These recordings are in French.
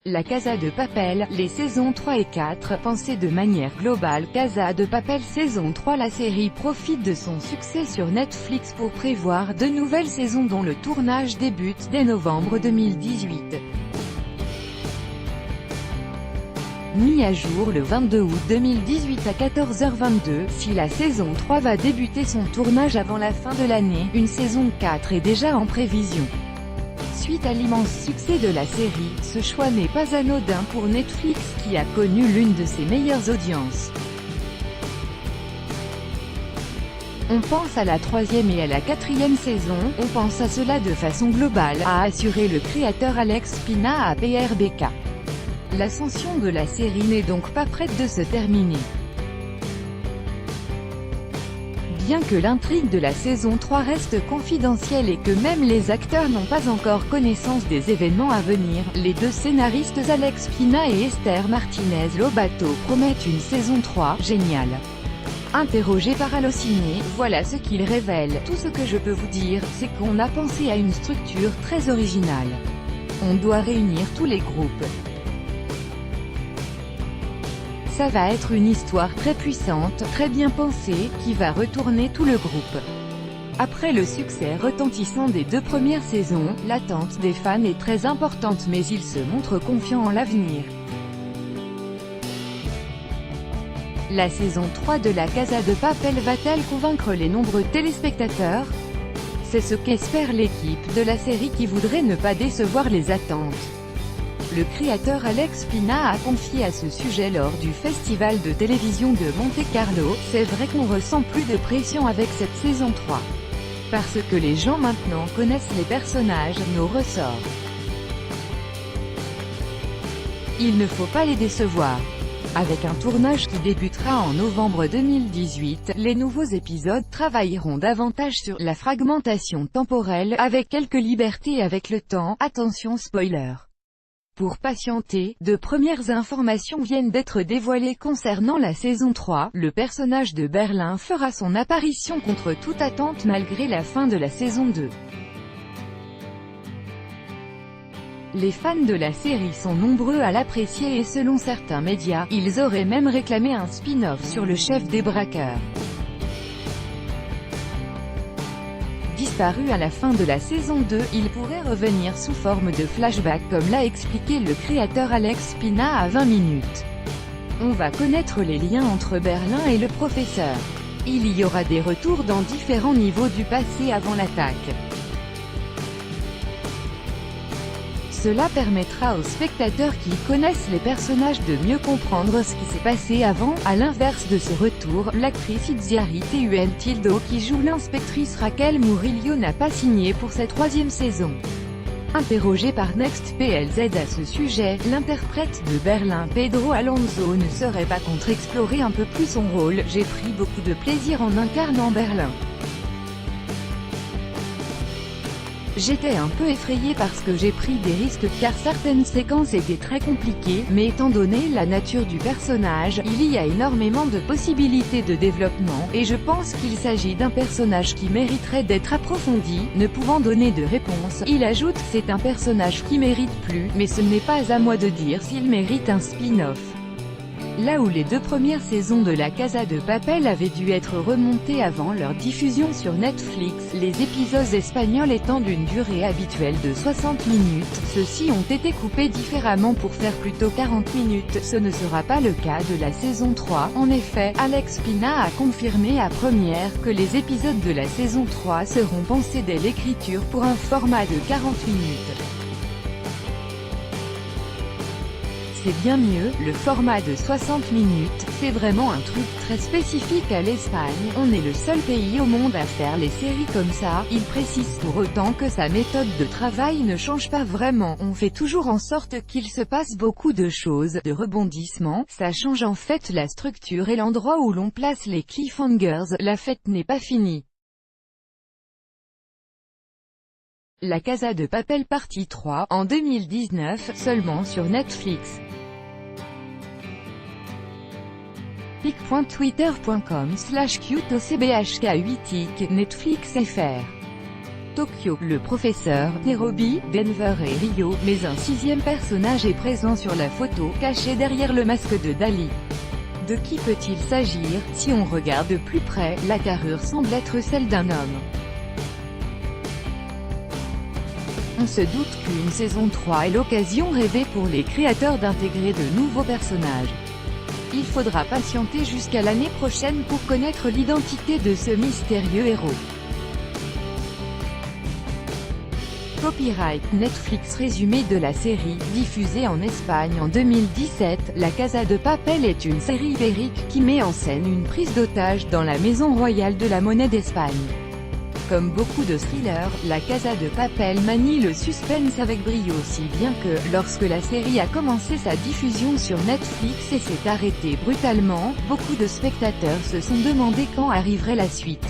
La Casa de Papel, les saisons 3 et 4, pensées de manière globale. Casa de Papel saison 3. La série profite de son succès sur Netflix pour prévoir de nouvelles saisons dont le tournage débute dès novembre 2018. Mis à jour le 22 août 2018 à 14h22, si la saison 3 va débuter son tournage avant la fin de l'année, une saison 4 est déjà en prévision. Suite à l'immense succès de la série, ce choix n'est pas anodin pour Netflix qui a connu l'une de ses meilleures audiences. On pense à la 3e et à la 4e saison, on pense à cela de façon globale, a assuré le créateur Alex Pina à PRBK. L'ascension de la série n'est donc pas prête de se terminer. Bien que l'intrigue de la saison 3 reste confidentielle et que même les acteurs n'ont pas encore connaissance des événements à venir, les deux scénaristes Alex Pina et Esther Martinez Lobato promettent une saison 3 géniale. Interrogé par Allociné, voilà ce qu'il révèle. Tout ce que je peux vous dire, c'est qu'on a pensé à une structure très originale. On doit réunir tous les groupes. Ça va être une histoire très puissante, très bien pensée, qui va retourner tout le groupe. Après le succès retentissant des deux premières saisons, l'attente des fans est très importante mais ils se montrent confiants en l'avenir. La saison 3 de la Casa de Papel va-t-elle convaincre les nombreux téléspectateurs? C'est ce qu'espère l'équipe de la série qui voudrait ne pas décevoir les attentes. Le créateur Alex Pina a confié à ce sujet lors du festival de télévision de Monte-Carlo, « C'est vrai qu'on ressent plus de pression avec cette saison 3. Parce que les gens maintenant connaissent les personnages, nos ressorts. Il ne faut pas les décevoir. » Avec un tournage qui débutera en novembre 2018, les nouveaux épisodes travailleront davantage sur la fragmentation temporelle, avec quelques libertés avec le temps, attention spoiler. Pour patienter, de premières informations viennent d'être dévoilées concernant la saison 3, le personnage de Berlin fera son apparition contre toute attente malgré la fin de la saison 2. Les fans de la série sont nombreux à l'apprécier et selon certains médias, ils auraient même réclamé un spin-off sur le chef des braqueurs. Disparu à la fin de la saison 2, il pourrait revenir sous forme de flashback comme l'a expliqué le créateur Alex Pina à 20 minutes. On va connaître les liens entre Berlin et le professeur. Il y aura des retours dans différents niveaux du passé avant l'attaque. Cela permettra aux spectateurs qui connaissent les personnages de mieux comprendre ce qui s'est passé avant. À l'inverse de ce retour, l'actrice Itziari Tildo qui joue l'inspectrice Raquel Murillo n'a pas signé pour cette 3e saison. Interrogé par Next PLZ à ce sujet, l'interprète de Berlin Pedro Alonso ne serait pas contre explorer un peu plus son rôle. J'ai pris beaucoup de plaisir en incarnant Berlin. J'étais un peu effrayée parce que j'ai pris des risques car certaines séquences étaient très compliquées, mais étant donné la nature du personnage, il y a énormément de possibilités de développement, et je pense qu'il s'agit d'un personnage qui mériterait d'être approfondi. Ne pouvant donner de réponse, il ajoute « C'est un personnage qui mérite plus, mais ce n'est pas à moi de dire s'il mérite un spin-off ». Là où les deux premières saisons de la Casa de Papel avaient dû être remontées avant leur diffusion sur Netflix, les épisodes espagnols étant d'une durée habituelle de 60 minutes, ceux-ci ont été coupés différemment pour faire plutôt 40 minutes. Ce ne sera pas le cas de la saison 3. En effet, Alex Pina a confirmé à Première que les épisodes de la saison 3 seront pensés dès l'écriture pour un format de 40 minutes. C'est bien mieux, le format de 60 minutes, c'est vraiment un truc très spécifique à l'Espagne, on est le seul pays au monde à faire les séries comme ça. Il précise pour autant que sa méthode de travail ne change pas vraiment, on fait toujours en sorte qu'il se passe beaucoup de choses, de rebondissements, ça change en fait la structure et l'endroit où l'on place les cliffhangers, la fête n'est pas finie. La Casa de Papel partie 3, en 2019, seulement sur Netflix. pic.twitter.com/QTOCBHK8TIC, Netflix FR Tokyo, le professeur, Nairobi, Denver et Rio, mais un sixième personnage est présent sur la photo, caché derrière le masque de Dali. De qui peut-il s'agir? Si on regarde de plus près, la carrure semble être celle d'un homme. On se doute qu'une saison 3 est l'occasion rêvée pour les créateurs d'intégrer de nouveaux personnages. Il faudra patienter jusqu'à l'année prochaine pour connaître l'identité de ce mystérieux héros. Copyright Netflix. Résumé de la série, diffusée en Espagne en 2017, La Casa de Papel est une série ibérique qui met en scène une prise d'otage dans la maison royale de la monnaie d'Espagne. Comme beaucoup de thrillers, La Casa de Papel manie le suspense avec brio, si bien que, lorsque la série a commencé sa diffusion sur Netflix et s'est arrêtée brutalement, beaucoup de spectateurs se sont demandé quand arriverait la suite.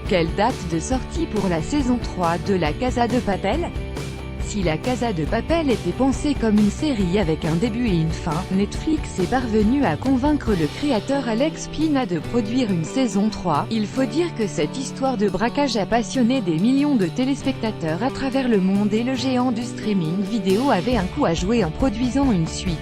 Quelle date de sortie pour la saison 3 de La Casa de Papel? Si La Casa de Papel était pensée comme une série avec un début et une fin, Netflix est parvenu à convaincre le créateur Alex Pina de produire une saison 3. Il faut dire que cette histoire de braquage a passionné des millions de téléspectateurs à travers le monde et le géant du streaming vidéo avait un coup à jouer en produisant une suite.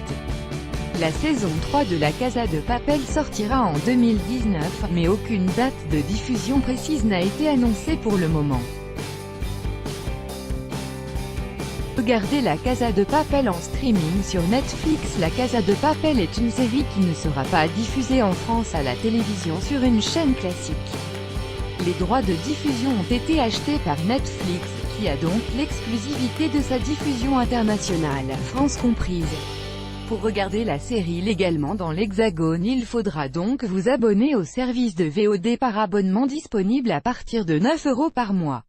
La saison 3 de La Casa de Papel sortira en 2019, mais aucune date de diffusion précise n'a été annoncée pour le moment. Regardez La Casa de Papel en streaming sur Netflix. La Casa de Papel est une série qui ne sera pas diffusée en France à la télévision sur une chaîne classique. Les droits de diffusion ont été achetés par Netflix, qui a donc l'exclusivité de sa diffusion internationale, France comprise. Pour regarder la série légalement dans l'Hexagone, il faudra donc vous abonner au service de VOD par abonnement disponible à partir de 9 € par mois.